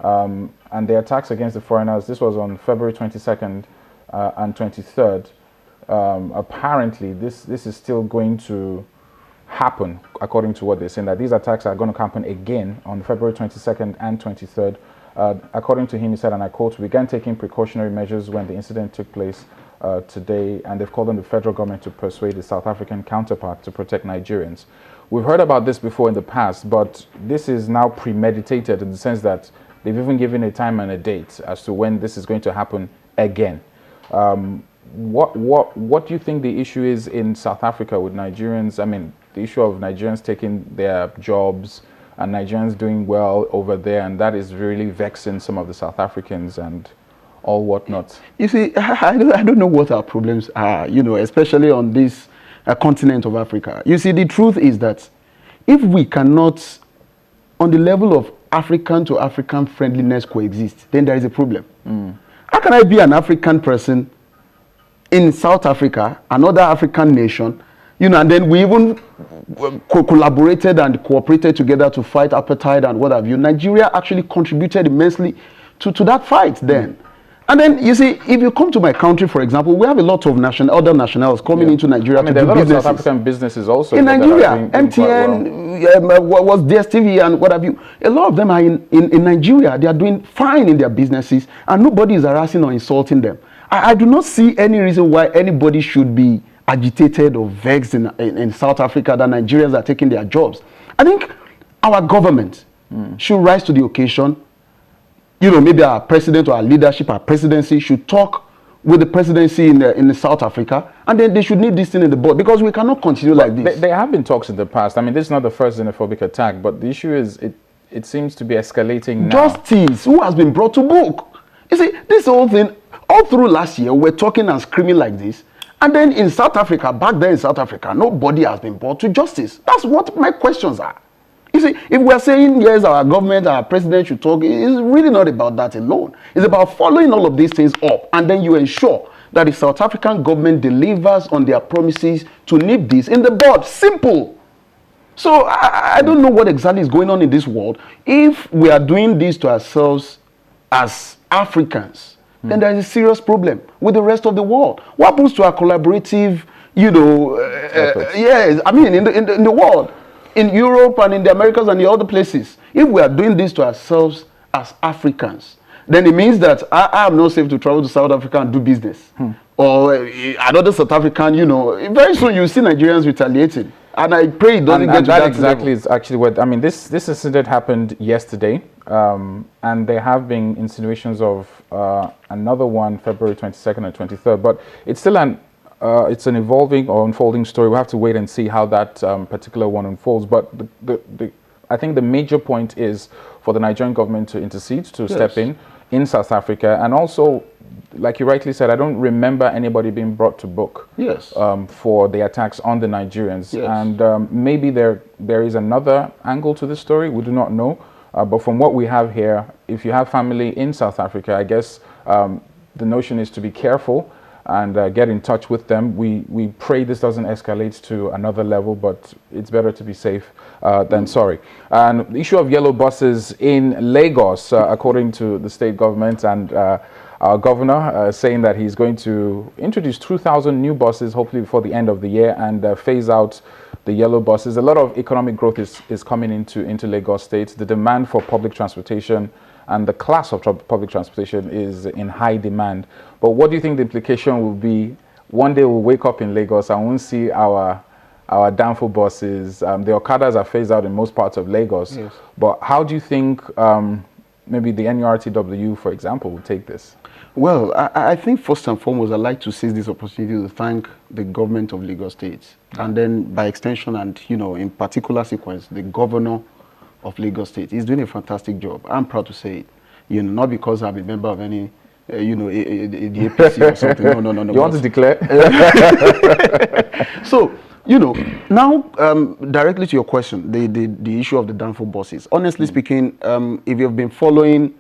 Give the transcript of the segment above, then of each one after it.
and the attacks against the foreigners, this was on February 22nd and 23rd. Apparently, this is still going to happen, according to what they're saying, that these attacks are going to happen again on February 22nd and 23rd. According to him, he said, and I quote, "We began taking precautionary measures when the incident took place today, and they've called on the federal government to persuade the South African counterpart to protect Nigerians." We've heard about this before in the past, but this is now premeditated in the sense that they've even given a time and a date as to when this is going to happen again. What do you think the issue is in South Africa with Nigerians? I mean, the issue of Nigerians taking their jobs and Nigerians doing well over there, and that is really vexing some of the South Africans and all whatnot. You see, I don't know what our problems are, especially on this continent of Africa. You see, the truth is that if we cannot, on the level of African to African friendliness coexist, then there is a problem. How can I be an African person in South Africa, another African nation, and then we even collaborated and cooperated together to fight apartheid and what have you. Nigeria actually contributed immensely to that fight then. And then, you see, if you come to my country, for example, we have a lot of other nationals coming into Nigeria to do businesses. There are a lot of South African businesses also. In Nigeria, MTN, was DSTV and what have you. A lot of them are in Nigeria. They are doing fine in their businesses, and nobody is harassing or insulting them. I do not see any reason why anybody should be agitated or vexed in South Africa that Nigerians are taking their jobs. I think our government should rise to the occasion. Maybe our president or our leadership, our presidency should talk with the presidency in South Africa, and then they should nip this thing in the bud, because we cannot continue like this. There have been talks in the past. I mean, this is not the first xenophobic attack, but the issue is it seems to be escalating now. Justice, who has been brought to book? You see, this whole thing, all through last year, we're talking and screaming like this. And then in South Africa, back then in South Africa, nobody has been brought to justice. That's what my questions are. You see, if we're saying, yes, our government, our president should talk, it's really not about that alone. It's about following all of these things up. And then you ensure that the South African government delivers on their promises to nip this in the bud. Simple. So I don't know what exactly is going on in this world. If we are doing this to ourselves as Africans, then there is a serious problem with the rest of the world. What happens to our collaborative, yes, I mean, in the world, in Europe and in the Americas and the other places, if we are doing this to ourselves as Africans, then it means that I am not safe to travel to South Africa and do business. Or another South African, very soon you see Nigerians retaliating. And I pray it doesn't get to that exactly level. Is actually what, I mean, this incident happened yesterday, and there have been insinuations of another one February 22nd and 23rd, but it's still an evolving or unfolding story. We'll have to wait and see how that particular one unfolds. But I think the major point is for the Nigerian government to intercede, to step in South Africa, and also, like you rightly said, I don't remember anybody being brought to book for the attacks on the Nigerians. And maybe there is another angle to this story. We do not know. But from what we have here, if you have family in South Africa, I guess the notion is to be careful and get in touch with them. We pray this doesn't escalate to another level, but it's better to be safe than sorry. And the issue of yellow buses in Lagos, according to the state government and our governor saying that he's going to introduce 2,000 new buses, hopefully before the end of the year, and phase out the yellow buses. A lot of economic growth is coming into Lagos State. The demand for public transportation and the class of public transportation is in high demand. But what do you think the implication will be? One day we'll wake up in Lagos and won't see our Danfo buses. The Okadas are phased out in most parts of Lagos. But how do you think maybe the NURTW, for example, will take this? Well, I think first and foremost, I'd like to seize this opportunity to thank the government of Lagos State, and then by extension and, in particular sequence, the governor of Lagos State. He's doing a fantastic job. I'm proud to say it, not because I'm a member of any, the APC or something. No. You want to declare? So, now directly to your question, the issue of the Danfo buses. Honestly speaking, if you've been following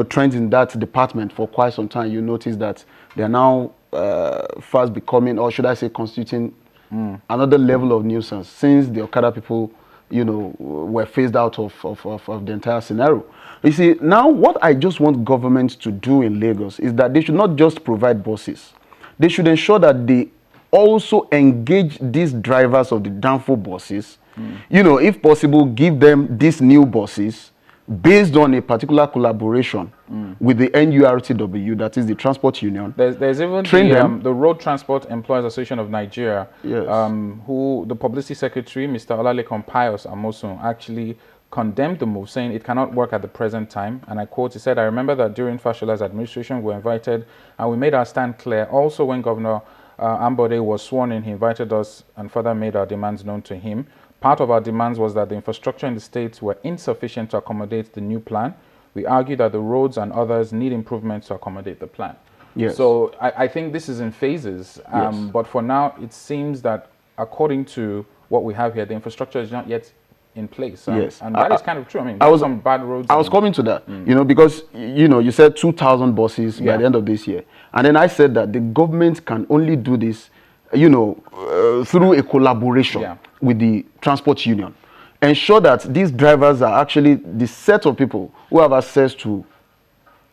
trends in that department for quite some time, you notice that they are now fast becoming, or should I say, constituting another level of nuisance, since the Okada people were phased out of the entire scenario. You see, now what I just want government to do in Lagos is that they should not just provide buses. They should ensure that they also engage these drivers of the downfall buses. If possible, give them these new buses based on a particular collaboration with the NURTW, that is the transport union. There's even the Road Transport Employers Association of Nigeria, yes. Who the publicity secretary, Mr. Olalekan Pius Amosun, actually condemned the move, saying it cannot work at the present time. And I quote, he said, "I remember that during Fashola's administration, we were invited and we made our stand clear. Also, when Governor Ambode was sworn in, he invited us and further made our demands known to him. Part of our demands was that the infrastructure in the states were insufficient to accommodate the new plan. We argued that the roads and others need improvements to accommodate the plan." Yes. So I think this is in phases. Yes. But for now, it seems that according to what we have here, the infrastructure is not yet in place. Yes. And that is kind of true. I mean, I was some bad roads. I was coming to that, because, you said 2,000 buses by the end of this year. And then I said that the government can only do this, through a collaboration with the transport union. Ensure that these drivers are actually the set of people who have access to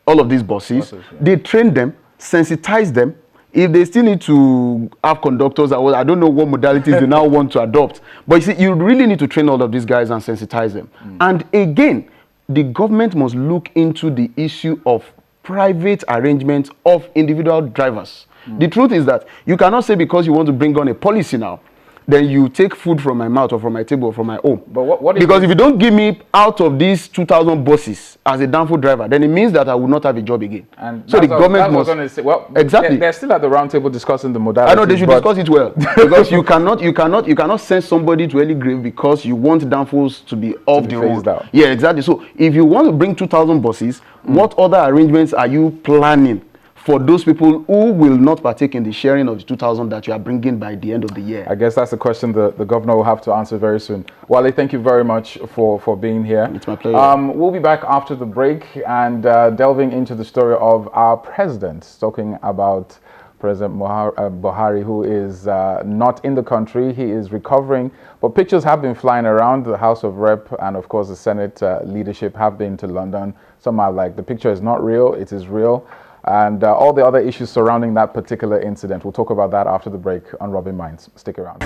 all of these buses. They train them, sensitize them. If they still need to have conductors, I don't know what modalities they now want to adopt. But you see, you really need to train all of these guys and sensitize them. And again, the government must look into the issue of private arrangements of individual drivers. The truth is that you cannot say because you want to bring on a policy now, then you take food from my mouth or from my table or from my home. But what because if you don't give me out of these 2,000 buses as a downfall driver, then it means that I will not have a job again. And so the government must. Going to say, well, exactly. They're still at the round table discussing the modalities. I know they should discuss it well because you cannot send somebody to early grave because you want downfalls to be off the road. Out. Yeah, exactly. So if you want to bring 2,000 buses, what other arrangements are you planning for those people who will not partake in the sharing of the 2,000 that you are bringing by the end of the year? I guess that's a question the governor will have to answer very soon. Wale, thank you very much for being here. It's my pleasure. We'll be back after the break and delving into the story of our president, talking about President Buhari, who is not in the country. He is recovering, but pictures have been flying around. The House of Rep and, of course, the Senate leadership have been to London. Some are like, the picture is not real, it is real. And all the other issues surrounding that particular incident. We'll talk about that after the break on Rubbin Minds. Stick around.